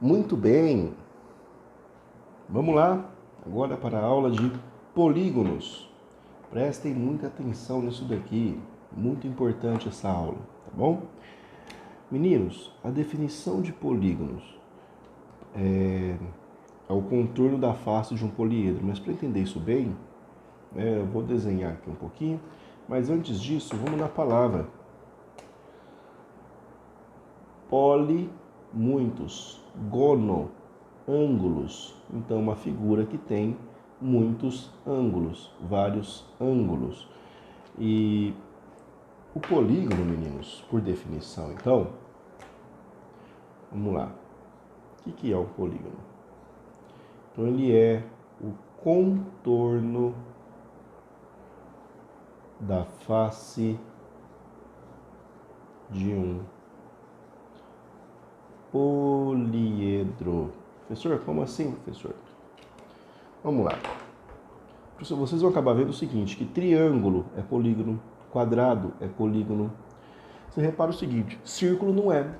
Muito bem, vamos lá agora para a aula de polígonos. Prestem muita atenção nisso daqui, muito importante essa aula, tá bom? Meninos, a definição de polígonos é o contorno da face de um poliedro, mas para entender isso bem, eu vou desenhar aqui um pouquinho, mas antes disso, vamos na palavra. Poli, muitos, gono, ângulos. Então, uma figura que tem muitos ângulos, vários ângulos. E o polígono, meninos, por definição, então, vamos lá. O que é um polígono? Então, ele é o contorno da face de um poliedro. Professor, como assim, professor? Vamos lá. Professor, vocês vão acabar vendo o seguinte, que triângulo é polígono, quadrado é polígono. Você repara o seguinte, círculo não é.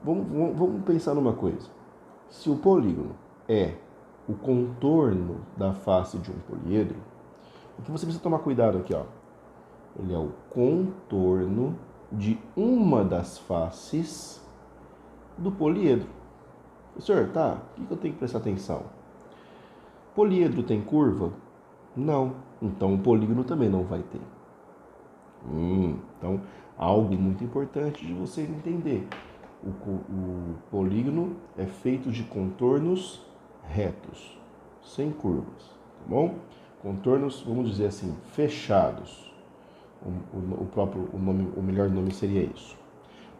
Vamos pensar numa coisa. Se o polígono é o contorno da face de um poliedro, o que você precisa tomar cuidado aqui, ó. Ele é o contorno de uma das faces do poliedro. Professor, tá, o que eu tenho que prestar atenção? Poliedro tem curva? Não. Então o polígono também não vai ter. Então, algo muito importante de você entender. O polígono é feito de contornos retos, sem curvas, tá bom? Contornos, vamos dizer assim, fechados. O melhor nome seria isso.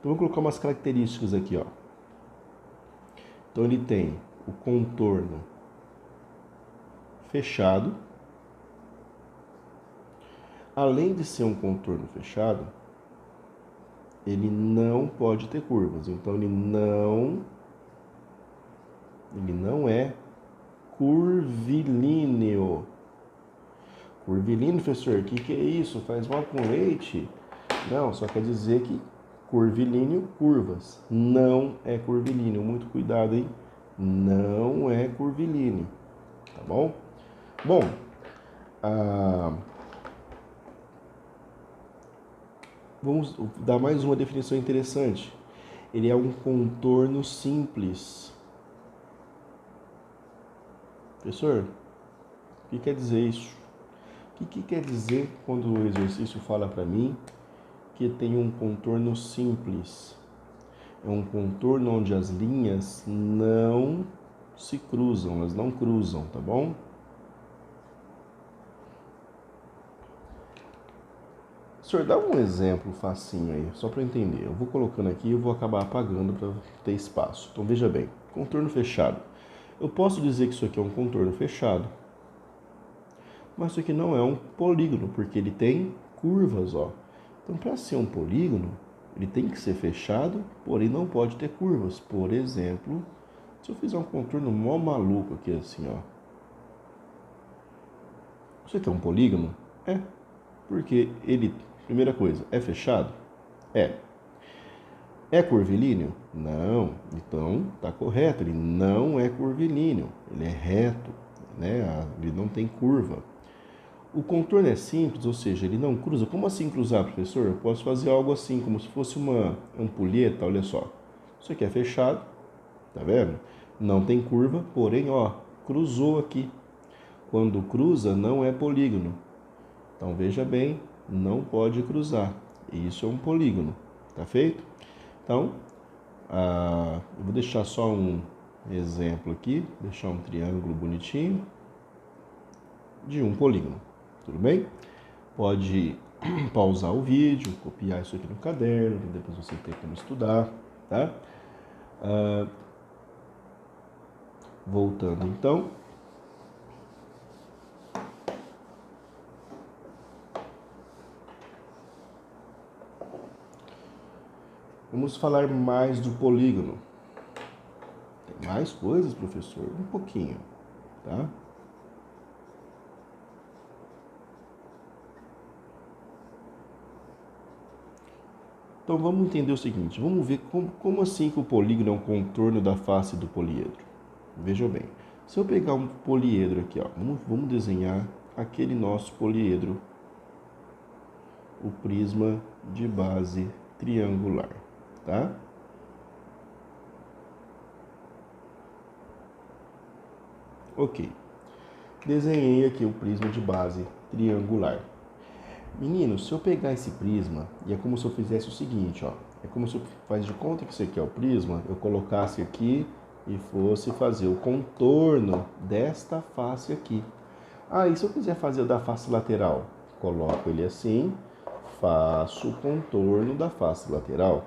Então, vou colocar umas características aqui, ó. Então, ele tem o contorno fechado. Além de ser um contorno fechado, ele não pode ter curvas. Então, ele não é curvilíneo. Curvilíneo, professor, o que é isso? Faz mal com leite? Não, só quer dizer que curvilíneo, curvas. Não é curvilíneo. Muito cuidado, hein? Não é curvilíneo. Tá bom? Bom, vamos dar mais uma definição interessante. Ele é um contorno simples. Professor, o que quer dizer isso? O que quer dizer quando o exercício fala para mim que tem um contorno simples? É um contorno onde as linhas não se cruzam, elas não cruzam, tá bom? Senhor, dá um exemplo facinho aí, só para eu entender. Eu vou colocando aqui e eu vou acabar apagando para ter espaço. Então veja bem, contorno fechado. Eu posso dizer que isso aqui é um contorno fechado, mas isso aqui não é um polígono, porque ele tem curvas, ó. Então, para ser um polígono, ele tem que ser fechado, porém não pode ter curvas. Por exemplo, se eu fizer um contorno mó maluco aqui assim, ó. Isso aqui é um polígono? É, porque ele, primeira coisa, é fechado? É. É curvilíneo? Não. Então, tá correto, ele não é curvilíneo, ele é reto, né? Ele não tem curva. O contorno é simples, ou seja, ele não cruza. Como assim cruzar, professor? Eu posso fazer algo assim, como se fosse uma ampulheta, olha só. Isso aqui é fechado, tá vendo? Não tem curva, porém, ó, cruzou aqui. Quando cruza, não é polígono. Então, veja bem, não pode cruzar. Isso é um polígono, tá feito? Então, eu vou deixar só um exemplo aqui, deixar um triângulo bonitinho de um polígono. Tudo bem? Pode pausar o vídeo, copiar isso aqui no caderno, depois você tem como estudar, tá? Voltando então. Vamos falar mais do polígono. Tem mais coisas, professor? Um pouquinho, tá? Então vamos entender o seguinte, vamos ver como assim que o polígono é um contorno da face do poliedro. Veja bem, se eu pegar um poliedro aqui, ó, vamos desenhar aquele nosso poliedro, o prisma de base triangular, tá? Ok, desenhei aqui o prisma de base triangular. Meninos, se eu pegar esse prisma, e é como se eu fizesse o seguinte, ó, é como se eu faz de conta que isso aqui é o prisma, eu colocasse aqui e fosse fazer o contorno desta face aqui. Ah, e se eu quiser fazer da face lateral? Coloco ele assim, faço o contorno da face lateral.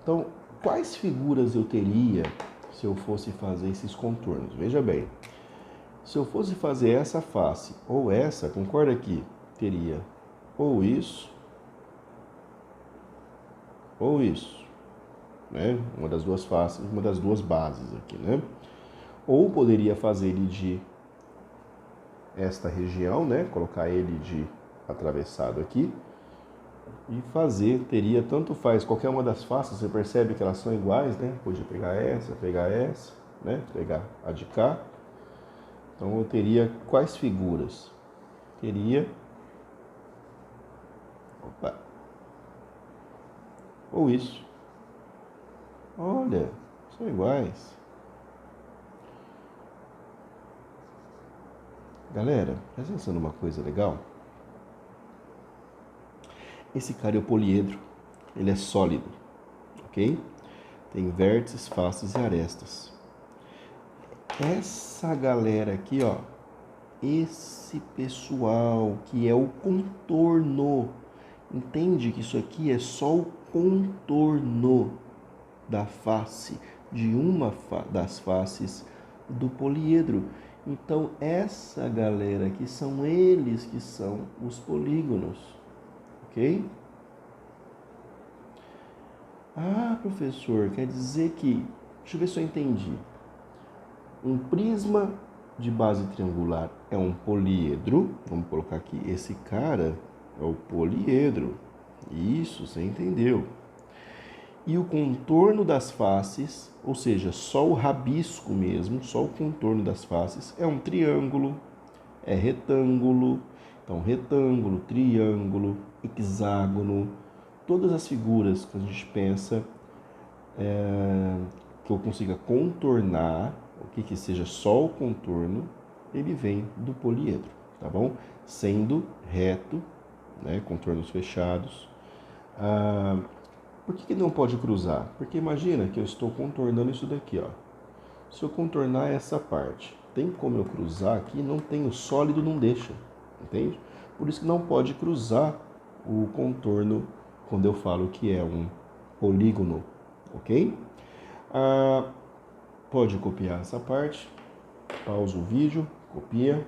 Então, quais figuras eu teria se eu fosse fazer esses contornos? Veja bem, se eu fosse fazer essa face ou essa, concorda aqui, teria ou isso, né? Uma das duas faces, uma das duas bases aqui, né? Ou poderia fazer ele de esta região, né? Colocar ele de atravessado aqui e fazer, teria, tanto faz, qualquer uma das faces, você percebe que elas são iguais, né? Podia pegar essa, né? Pegar a de cá. Então eu teria quais figuras? Teria... Opa! Ou isso. Olha, são iguais. Galera, presta atenção numa coisa legal. Esse cara é o poliedro. Ele é sólido, ok? Tem vértices, faces e arestas. Essa galera aqui, ó, esse pessoal que é o contorno. Entende que isso aqui é só o contorno da face, de uma das faces do poliedro. Então, essa galera aqui são eles que são os polígonos, ok? Ah, professor, quer dizer que... Deixa eu ver se eu entendi. Um prisma de base triangular é um poliedro. Vamos colocar aqui, esse cara é o poliedro. Isso, você entendeu. E o contorno das faces, ou seja, só o rabisco mesmo, só o contorno das faces, é um triângulo, é retângulo. Então, retângulo, triângulo, hexágono, todas as figuras que a gente pensa que eu consiga contornar, o que seja só o contorno, ele vem do poliedro, tá bom? Sendo reto, né, contornos fechados. Por que não pode cruzar? Porque imagina que eu estou contornando isso daqui, ó. Se eu contornar essa parte, tem como eu cruzar aqui? Não tem, o sólido não deixa, entende? Por isso que não pode cruzar o contorno quando eu falo que é um polígono, ok? Pode copiar essa parte, pausa o vídeo, copia.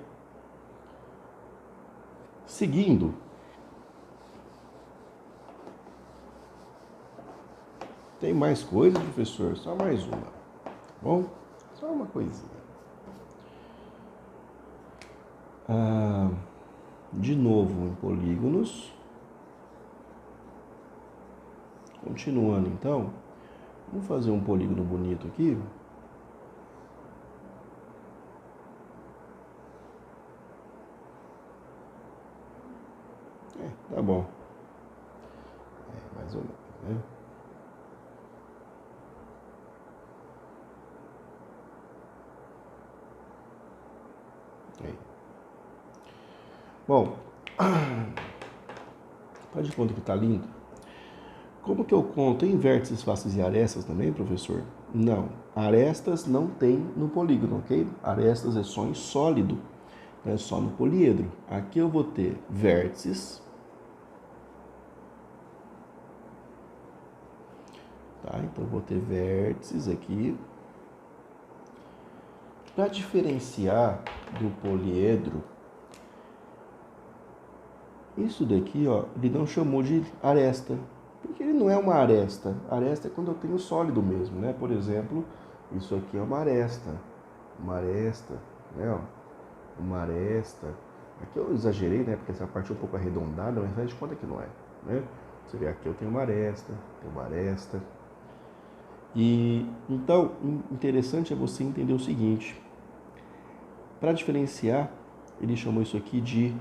Seguindo, tem mais coisa, professor? Só mais uma, tá bom? Só uma coisinha. De novo em polígonos. Continuando então, vamos fazer um polígono bonito aqui. Tá bom. Mais ou menos, né? Aí. Bom, faz de conta que tá lindo. Como que eu conto em vértices, faces e arestas também, professor? Não, arestas não tem no polígono, ok? Arestas é só em sólido, é só no poliedro. Aqui eu vou ter vértices, tá? Então eu vou ter vértices aqui. Para diferenciar do poliedro, isso daqui, ó, ele não chamou de aresta, porque ele não é uma aresta. Aresta é quando eu tenho sólido mesmo, né? Por exemplo, isso aqui é uma aresta, né? Ó, uma aresta. Aqui eu exagerei, né? Porque essa parte é um pouco arredondada, mas faz de conta que não é, né? Você vê aqui eu tenho uma aresta, tenho uma aresta. E então, interessante é você entender o seguinte. Para diferenciar, ele chamou isso aqui de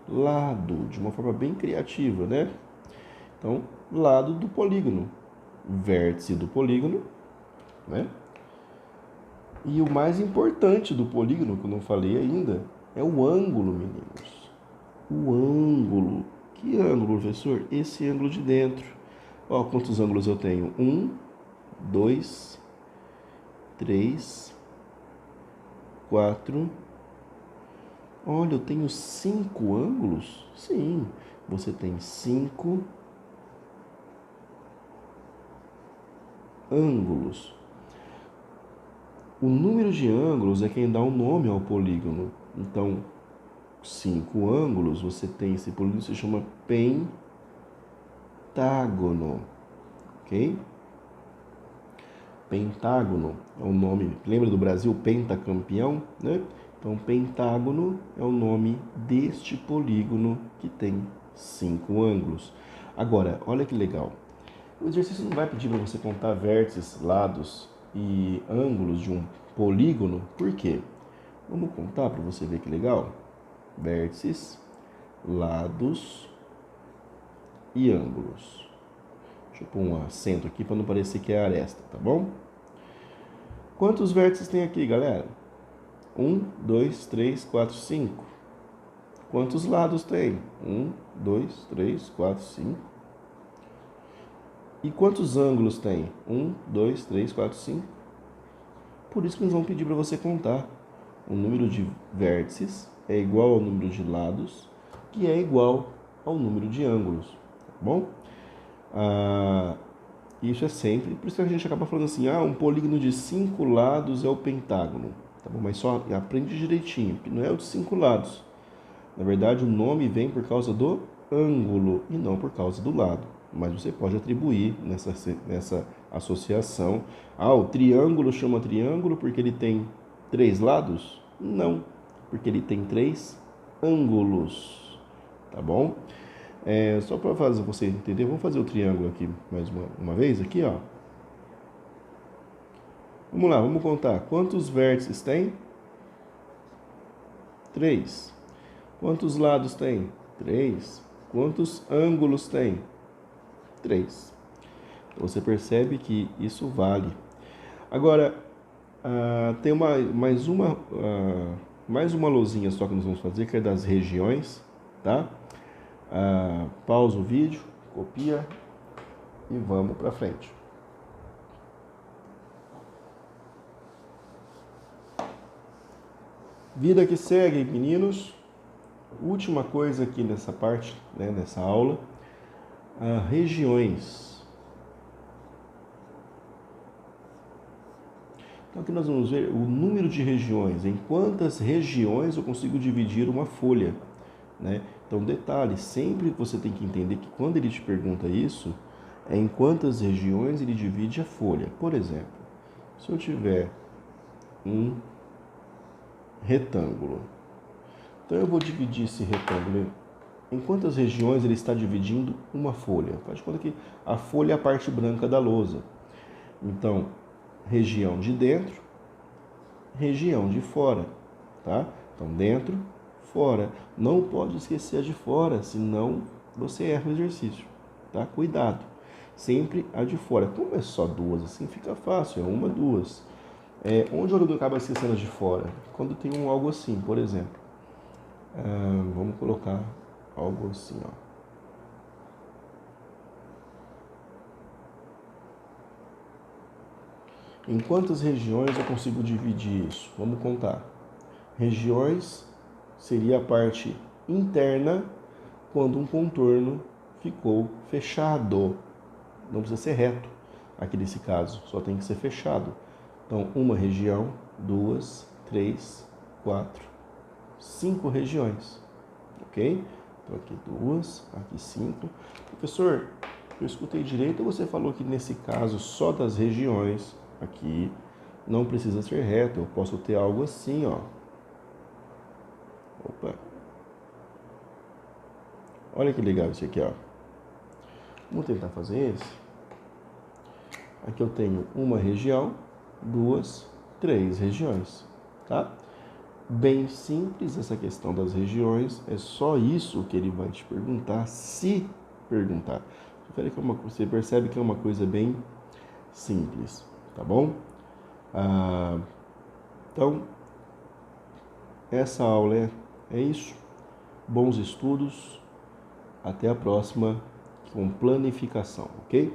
lado, de uma forma bem criativa, né? Então, lado do polígono, vértice do polígono, né? E o mais importante do polígono, que eu não falei ainda, é o ângulo, meninos. O ângulo. Que ângulo, professor? Esse ângulo de dentro. Ó, quantos ângulos eu tenho? 1, 2, 3, 4. Olha, eu tenho 5 ângulos? Sim, você tem 5 ângulos. O número de ângulos é quem dá o nome ao polígono. Então, 5 ângulos, você tem esse polígono, se chama pentágono, ok? Pentágono é o nome, lembra do Brasil, pentacampeão, né? Então, pentágono é o nome deste polígono que tem 5 ângulos. Agora, olha que legal. O exercício não vai pedir para você contar vértices, lados e ângulos de um polígono. Por quê? Vamos contar para você ver que legal. Vértices, lados e ângulos. Deixa eu pôr um acento aqui para não parecer que é aresta, tá bom? Quantos vértices tem aqui, galera? 1, 2, 3, 4, 5. Quantos lados tem? 1, 2, 3, 4, 5. E quantos ângulos tem? 1, 2, 3, 4, 5. Por isso que eles vão pedir para você contar. O número de vértices é igual ao número de lados, que é igual ao número de ângulos, tá bom? Isso é sempre, por isso que a gente acaba falando assim, um polígono de 5 lados é o pentágono, tá bom? Mas só aprende direitinho, que não é o de 5 lados. Na verdade, o nome vem por causa do ângulo e não por causa do lado. Mas você pode atribuir nessa associação. O triângulo chama triângulo porque ele tem 3 lados? Não, porque ele tem 3 ângulos, tá bom? Só para fazer você entender, vamos fazer o triângulo aqui mais uma vez, aqui, ó. Vamos lá, vamos contar. Quantos vértices tem? 3. Quantos lados tem? 3. Quantos ângulos tem? 3. Você percebe que isso vale. Agora, tem mais uma lousinha só que nós vamos fazer, que é das regiões, tá? Pausa o vídeo, copia e vamos para frente. Vida que segue, meninos. Última coisa aqui nessa parte, né, nessa aula, regiões. Então aqui nós vamos ver o número de regiões, em quantas regiões eu consigo dividir uma folha, né? Então detalhe, sempre você tem que entender que quando ele te pergunta isso, é em quantas regiões ele divide a folha. Por exemplo, se eu tiver um retângulo, então eu vou dividir esse retângulo em quantas regiões ele está dividindo uma folha. Faz de conta que a folha é a parte branca da lousa. Então, região de dentro, região de fora, tá? Então, dentro, fora. Não pode esquecer a de fora, senão você erra o exercício, tá? Cuidado. Sempre a de fora. Como é só 2, assim fica fácil, é 1, 2. Onde o aluno acaba esquecendo a de fora? Quando tem algo assim, por exemplo. Vamos colocar algo assim, ó. Em quantas regiões eu consigo dividir isso? Vamos contar. Regiões seria a parte interna quando um contorno ficou fechado. Não precisa ser reto aqui nesse caso, só tem que ser fechado. Então, uma região, 2, 3, 4, 5 regiões, ok? Então, aqui 2, aqui 5. Professor, eu escutei direito ou você falou que nesse caso só das regiões aqui não precisa ser reto? Eu posso ter algo assim, ó. Opa! Olha que legal isso aqui, ó. Vamos tentar fazer esse. Aqui eu tenho uma região, 2, 3 regiões, tá? Bem simples essa questão das regiões, é só isso que ele vai te perguntar, se perguntar. Você percebe que é uma coisa bem simples, tá bom? Então, essa aula é isso. Bons estudos. Até a próxima com planificação, ok?